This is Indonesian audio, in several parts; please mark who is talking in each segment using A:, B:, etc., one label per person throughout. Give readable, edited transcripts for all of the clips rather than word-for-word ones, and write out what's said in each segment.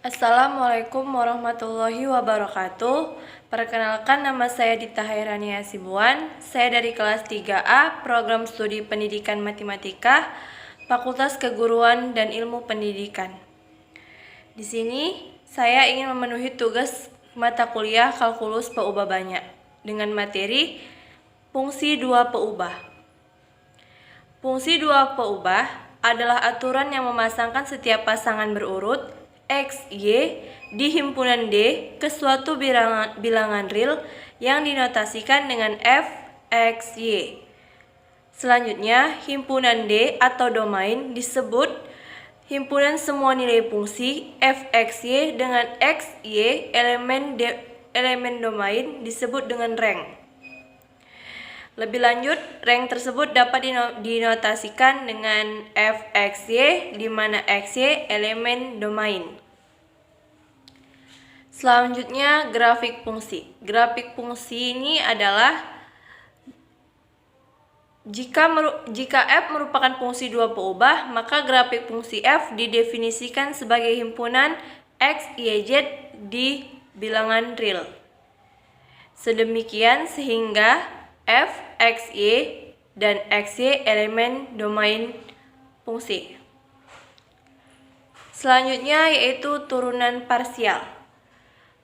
A: Assalamualaikum warahmatullahi wabarakatuh. Perkenalkan, nama saya Dita Hairani Hasibuan. Saya dari kelas 3A, Program Studi Pendidikan Matematika, Fakultas Keguruan dan Ilmu Pendidikan. Di sini saya ingin memenuhi tugas mata kuliah kalkulus peubah banyak dengan materi fungsi dua peubah. Fungsi dua peubah adalah aturan yang memasangkan setiap pasangan berurut X, Y di himpunan D ke suatu bilangan real yang dinotasikan dengan F, X, Y. Selanjutnya, himpunan D atau domain disebut himpunan semua nilai fungsi F, X, Y dengan X, Y elemen domain disebut dengan rank. Lebih lanjut, rank tersebut dapat dinotasikan dengan Fxy, di mana Xy elemen domain. Selanjutnya, grafik fungsi. Grafik fungsi ini adalah jika F merupakan fungsi dua peubah, maka grafik fungsi F didefinisikan sebagai himpunan X, Y, Z di bilangan real. Sedemikian sehingga F, X, Y, dan X, Y elemen domain fungsi. Selanjutnya yaitu turunan parsial.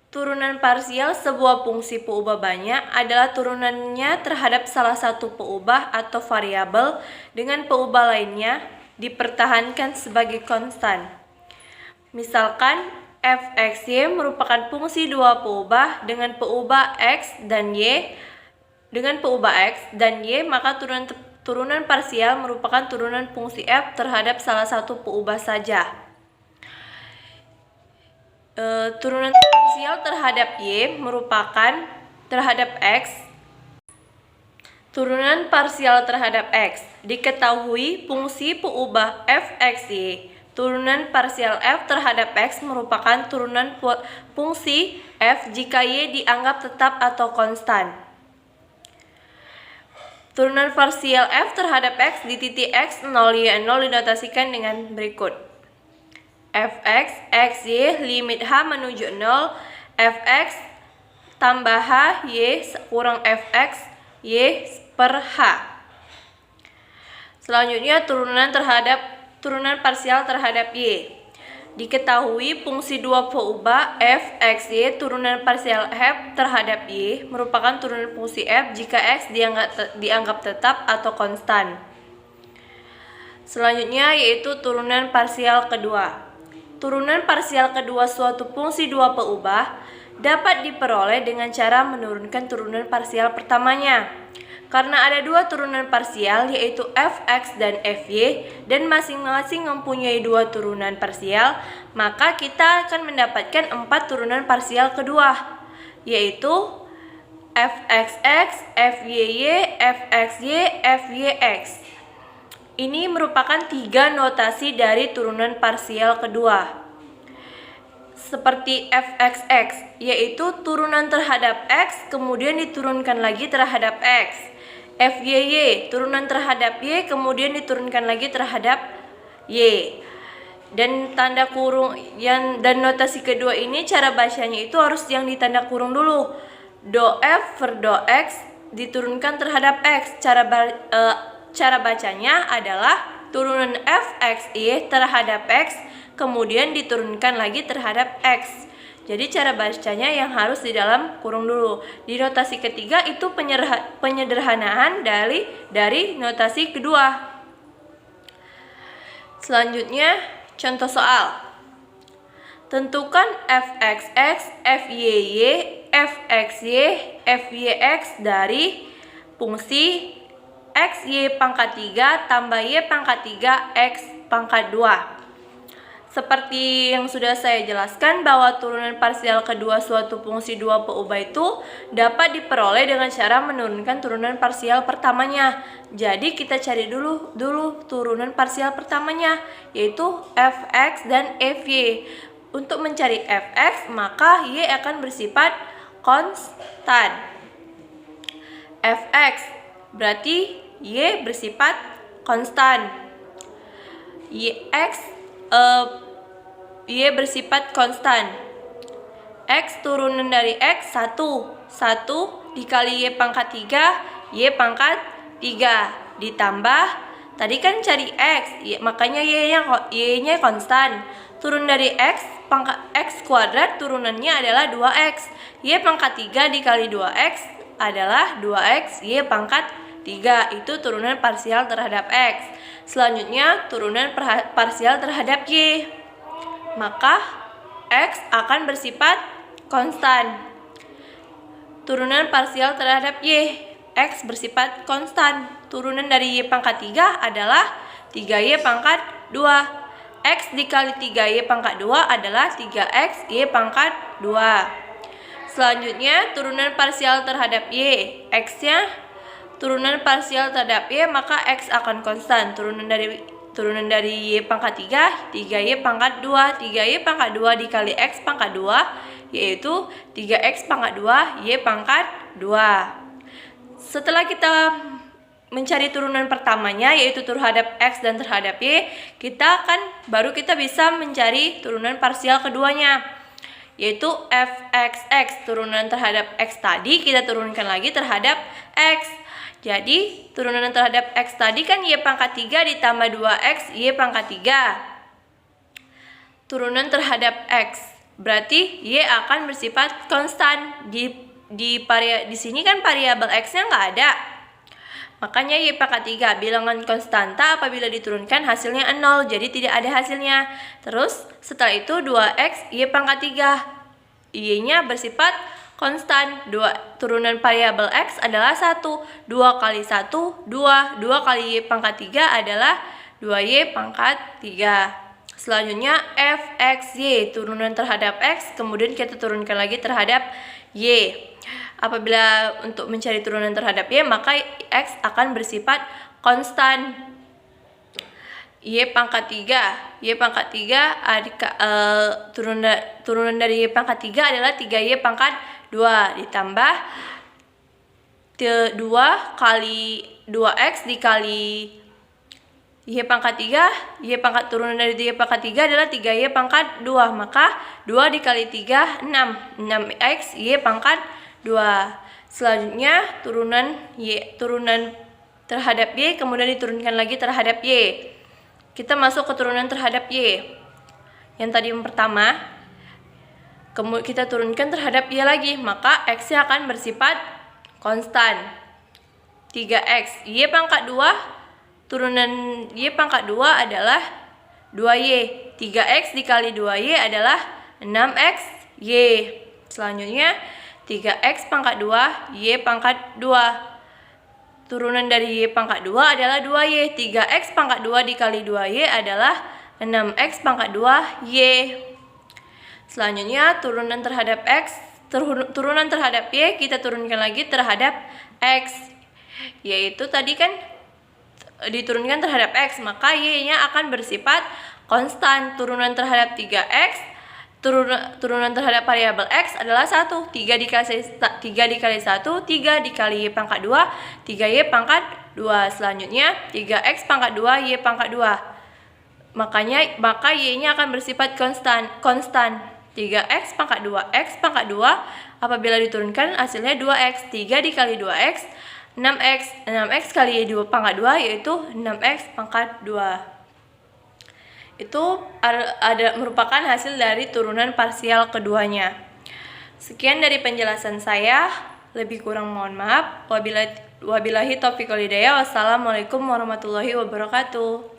A: Turunan parsial sebuah fungsi peubah banyak adalah turunannya terhadap salah satu peubah atau variabel dengan peubah lainnya dipertahankan sebagai konstan. Misalkan F, X, Y merupakan fungsi dua peubah dengan peubah X dan Y. Dengan peubah X dan Y, maka turunan parsial merupakan turunan fungsi F terhadap salah satu peubah saja. Turunan parsial terhadap Y merupakan terhadap X. Turunan parsial terhadap X. Diketahui fungsi peubah F, X, Y. Turunan parsial F terhadap X merupakan turunan fungsi F jika Y dianggap tetap atau konstan. Turunan parsial F terhadap X di titik X, 0, Y, 0 dinotasikan dengan berikut. Fx, Xy, limit H menuju 0, Fx tambah H, Y kurang Fx, Y per H. Selanjutnya turunan parsial terhadap Y. Diketahui fungsi dua peubah F, X, Y, turunan parsial F terhadap Y merupakan turunan fungsi F jika X dianggap tetap atau konstan. Selanjutnya yaitu turunan parsial kedua. Turunan parsial kedua suatu fungsi dua peubah dapat diperoleh dengan cara menurunkan turunan parsial pertamanya. Karena ada dua turunan parsial yaitu Fx dan Fy dan masing-masing mempunyai dua turunan parsial, maka kita akan mendapatkan 4 turunan parsial kedua yaitu Fxx, Fyy, Fxy, Fyx. Ini merupakan 3 notasi dari turunan parsial kedua. Seperti Fxx, yaitu turunan terhadap X kemudian diturunkan lagi terhadap X. Fyy, turunan terhadap Y kemudian diturunkan lagi terhadap Y. Dan tanda kurung dan notasi kedua ini cara bacanya itu harus yang ditanda kurung dulu. Do F per do X diturunkan terhadap X. Cara bacanya adalah turunan Fxy terhadap X kemudian diturunkan lagi terhadap X. Jadi cara bacanya yang harus di dalam kurung dulu. Di notasi ketiga itu penyederhanaan dari notasi kedua. Selanjutnya contoh soal. Tentukan Fxx, Fyy, Fxy, Fyx dari fungsi Xy pangkat 3 tambah Y pangkat 3 X pangkat 2. Seperti yang sudah saya jelaskan bahwa turunan parsial kedua suatu fungsi dua peubah itu dapat diperoleh dengan cara menurunkan turunan parsial pertamanya. Jadi kita cari dulu turunan parsial pertamanya yaitu Fx dan Fy. Untuk mencari Fx maka Y akan bersifat konstan. Fx berarti Y bersifat konstan. Y bersifat konstan. X turunan dari X 1. 1 dikali Y pangkat 3, Y pangkat 3. Ditambah, tadi kan cari X, makanya Y-nya konstan. Turun dari X, pangkat X kuadrat turunannya adalah 2X. Y pangkat 3 dikali 2X adalah 2X, Y pangkat 3. Itu turunan parsial terhadap X. Selanjutnya, turunan parsial terhadap Y. Maka, X akan bersifat konstan. Turunan parsial terhadap Y. X bersifat konstan. Turunan dari Y pangkat 3 adalah 3Y pangkat 2. X dikali 3Y pangkat 2 adalah 3X Y pangkat 2. Selanjutnya, turunan parsial terhadap Y. X-nya turunan parsial terhadap Y, maka X akan konstan. Turunan dari Y pangkat 3, 3Y pangkat 2. 3Y pangkat 2 dikali X pangkat 2, yaitu 3X pangkat 2, Y pangkat 2. Setelah kita mencari turunan pertamanya, yaitu terhadap X dan terhadap Y, baru kita bisa mencari turunan parsial keduanya, yaitu fxx. Turunan terhadap X tadi kita turunkan lagi terhadap X. Jadi turunan terhadap X tadi kan Y pangkat 3 ditambah 2X Y pangkat 3. Turunan terhadap X, berarti Y akan bersifat konstan. Di sini kan variabel X-nya nggak ada. Makanya Y pangkat 3, bilangan konstanta apabila diturunkan hasilnya 0, jadi tidak ada hasilnya. Terus setelah itu 2X Y pangkat 3, Y-nya bersifat konstan. Turunan variabel X adalah 1. 2 kali 1, 2. 2 kali Y pangkat 3 adalah 2Y pangkat 3. Selanjutnya fxy, turunan terhadap X, kemudian kita turunkan lagi terhadap Y. Apabila untuk mencari turunan terhadap Y, maka X akan bersifat konstan. Y pangkat 3. Y pangkat 3 turunan dari Y pangkat 3 adalah 3Y pangkat 2 ditambah 2 kali 2X dikali Y pangkat 3. Turunan dari Y pangkat 3 adalah 3Y pangkat 2. Maka 2 dikali 3, 6. 6X Y pangkat 2. Selanjutnya turunan terhadap Y kemudian diturunkan lagi terhadap Y. Kita masuk ke turunan terhadap Y. Yang tadi yang pertama, kemudian kita turunkan terhadap Y lagi, maka X-nya akan bersifat konstan. 3X Y pangkat 2, turunan Y pangkat 2 adalah 2Y. 3X dikali 2Y adalah 6X Y. Selanjutnya 3X pangkat 2 Y pangkat 2. Turunan dari Y pangkat 2 adalah 2Y. 3X pangkat 2 dikali 2Y adalah 6X pangkat 2 Y. Selanjutnya turunan terhadap X, turunan terhadap Y kita turunkan lagi terhadap X, yaitu tadi kan diturunkan terhadap X, maka Y-nya akan bersifat konstan. Turunan terhadap 3X, turunan terhadap variabel X adalah 1. 3 dikali 1, 3 dikali Y pangkat 2, 3Y pangkat 2. Selanjutnya 3X pangkat 2 Y pangkat 2. Maka Y-nya akan bersifat konstan. 3X pangkat 2 X pangkat 2 apabila diturunkan hasilnya 2X. 3 dikali 2X 6X. 6X kali 2 pangkat 2 yaitu 6X pangkat 2. Itu merupakan hasil dari turunan parsial keduanya. Sekian dari penjelasan saya, lebih kurang mohon maaf. Wabillahi taufiq wal hidayah. Wassalamualaikum warahmatullahi wabarakatuh.